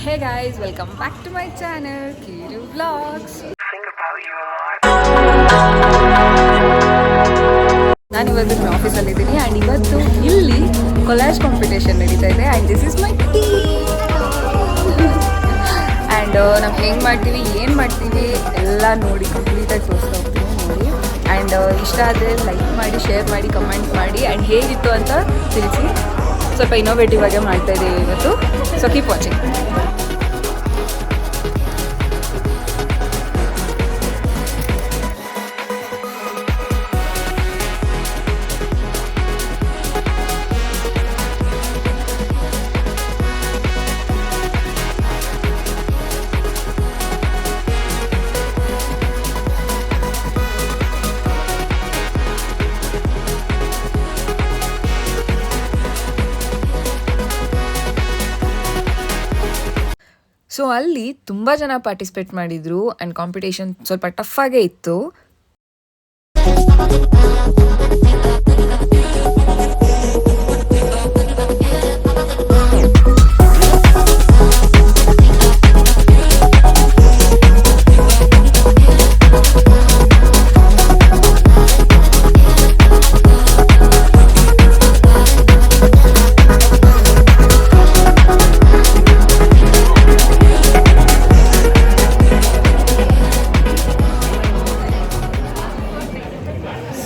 Hey guys, welcome back to my channel, Kiru Vlogs. ನಾನು ಇವತ್ತು ಆಫೀಸಲ್ಲಿ ಇದ್ದೀನಿ ಆ್ಯಂಡ್ ಇವತ್ತು ಇಲ್ಲಿ ಕೊಲಾಜ್ ಕಾಂಪಿಟೇಷನ್ ನಡೀತಾ ಇದೆ and this is my team and ನಾವು ಹೆಂಗೆ ಮಾಡ್ತೀವಿ ಏನು ಮಾಡ್ತೀವಿ ಎಲ್ಲ ನೋಡಿ ಕಂಪ್ಲೀಟಾಗಿ ತೋರಿಸ್ತಾ ಹೋಗ್ತೀವಿ ನೋಡಿ ಆ್ಯಂಡ್ ಇಷ್ಟ ಆದರೆ ಲೈಕ್ ಮಾಡಿ ಶೇರ್ ಮಾಡಿ ಕಮೆಂಟ್ ಮಾಡಿ ಆ್ಯಂಡ್ ಹೇಗಿತ್ತು ಅಂತ ತಿಳಿಸಿ. ಸ್ವಲ್ಪ ಇನ್ನೋವೇಟಿವ್ ಆಗೇ ಮಾಡ್ತಾ ಇದ್ದೀವಿ ಇವತ್ತು, ಸೊ ಕೀಪ್ ವಾಚಿಂಗ್. ಸೊ ಅಲ್ಲಿ ತುಂಬ ಜನ ಪಾರ್ಟಿಸಿಪೇಟ್ ಮಾಡಿದರು ಆ್ಯಂಡ್ ಕಾಂಪಿಟೇಷನ್ ಸ್ವಲ್ಪ ಟಫಾಗೇ ಇತ್ತು.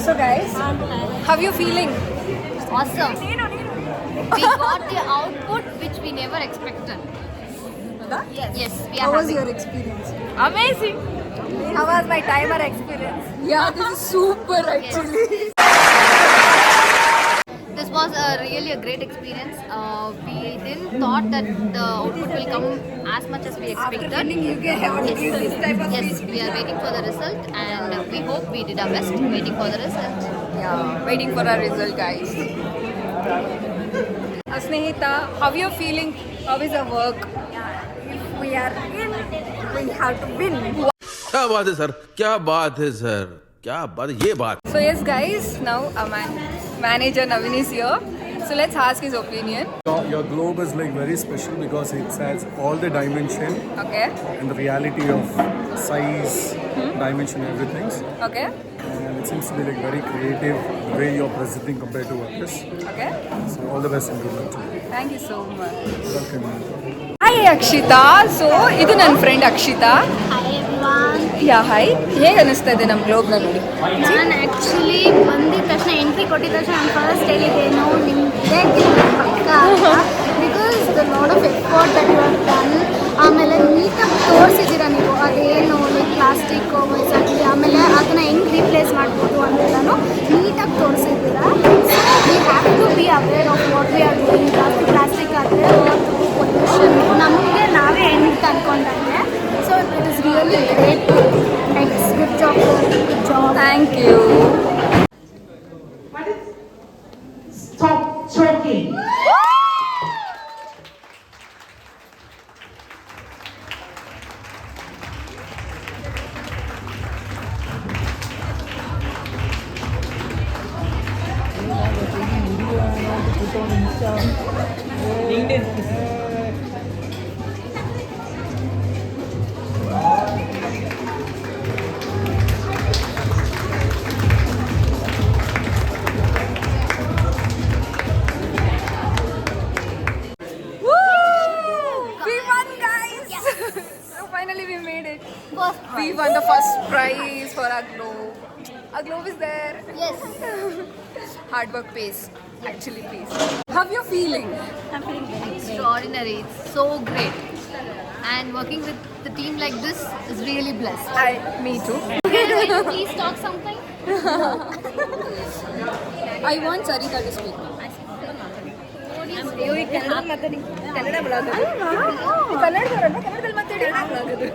So guys, how are you feeling? Awesome. We got the output which we never expected. Yes, we are How was happy. your experience? Amazing. How was my timer experience? Yeah, this is super actually. This was really a great experience. We didn't thought that the output will come as much as we expected. Yes, we are waiting for the result and we hope we did our best waiting for the result. Yeah, waiting for our result guys. Snehita, how are you feeling? How is the work? If we are in, we have to win. क्या बात है sir, क्या बात है sir, क्या बात है ये बात. So yes guys, now our manager Navin is here. So let's ask his opinion. Your globe is like very special because it has all the dimension Okay. and the reality of size, dimension, everything. Okay. And it seems to be like very creative the way you're presenting compared to others. Okay. So all the best and good luck to you. Thank you so much. Welcome. Hi Akshita. So ಇದು ನನ್ನ friend Akshita. Hi everyone. ಯಾ hi. ಹೇಗೆ ಅನಿಸ್ತಾ ಇದೆ ನಮ್ಮ ಗ್ಲೋಬ್ನ ನೋಡಿ? ನಾನು actually ಬಂದಿದ್ದ ತಕ್ಷಣ ಎಂಟ್ರಿ ಕೊಟ್ಟಿದ ತಕ್ಷಣ ನಾನು ಫಸ್ಟ್ ಹೇಳಿದ್ದೇನು ನಿಮಗೆ ಪಕ್ಕ because the lot of effort that you have done. ಆಮೇಲೆ ನೀಟಾಗಿ ತೋರಿಸಿದ್ದೀರಾ ನೀವು ಅದೇನು ಲೈಕ್ ಪ್ಲಾಸ್ಟಿಕ್ಕು ಮೆಸಾಗ್ಲಿ ಆಮೇಲೆ ಅದನ್ನು ಹೆಂಗೆ ರೀಪ್ಲೇಸ್ ಮಾಡ್ಬೋದು ಅಂತೆಲ್ಲನೂ ನೀಟಾಗಿ ತೋರಿಸಿದ್ದೀರಾ. We have to be aware of what we are doing. ಜಾಸ್ತಿ ಪ್ಲಾಸ್ಟಿಕ್ ಆದರೆ ಪೊಲ್ಯೂಷನ್ ನಮಗೆ ನಾವೇ ಎಂಟ್ ಅಂದ್ಕೊಂಡಂಗೆ. So it is really great. Thanks. Good job. Good job. Thank you. Stop choking. We won guys. So finally we made it. First We won the first prize for our globe. Our globe is there. Yes. Hard work pays. Actually pays. How are you feeling? I'm feeling very Extraordinary. It's so great. And working with the team like this is really blessed. Me too. Can you please talk something? I want Sarita to speak.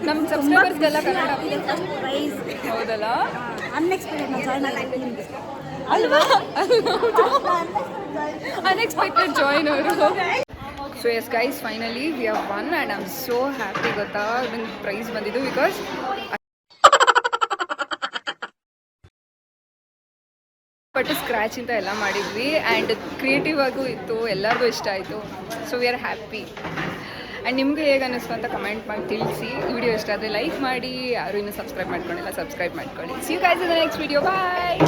ನಮ್ಮ ಸಬ್ಸ್ಕ್ರೈಬರ್ಸ್ಗೆಲ್ಲ ಕನ್ನಡ ಹೌದಲ್ಲ? Unexpected join ಅವರು. So yes guys, finally we have one and I am so happy. ಗೊತ್ತಾ ನಂಗೆ price ಬಂದಿದ್ದು because but scratch ಇಂದ ಎಲ್ಲ ಮಾಡಿದ್ವಿ and creative ಆಗೂ ಇತ್ತು, ಎಲ್ಲರಿಗೂ ಇಷ್ಟ ಆಯಿತು. So we are happy and ನಿಮಗೆ ಹೇಗೆ ಅನ್ನಿಸ್ತು ಅಂತ ಕಮೆಂಟ್ ಮಾಡಿ ತಿಳಿಸಿ. ವಿಡಿಯೋ ಇಷ್ಟ ಆದರೆ ಲೈಕ್ ಮಾಡಿ, ಯಾರು ಇನ್ನೂ ಸಬ್ಸ್ಕ್ರೈಬ್ ಮಾಡ್ಕೊಂಡಿಲ್ಲ ಸಬ್ಸ್ಕ್ರೈಬ್ ಮಾಡ್ಕೊಳ್ಳಿ. See you guys in the next video. Bye.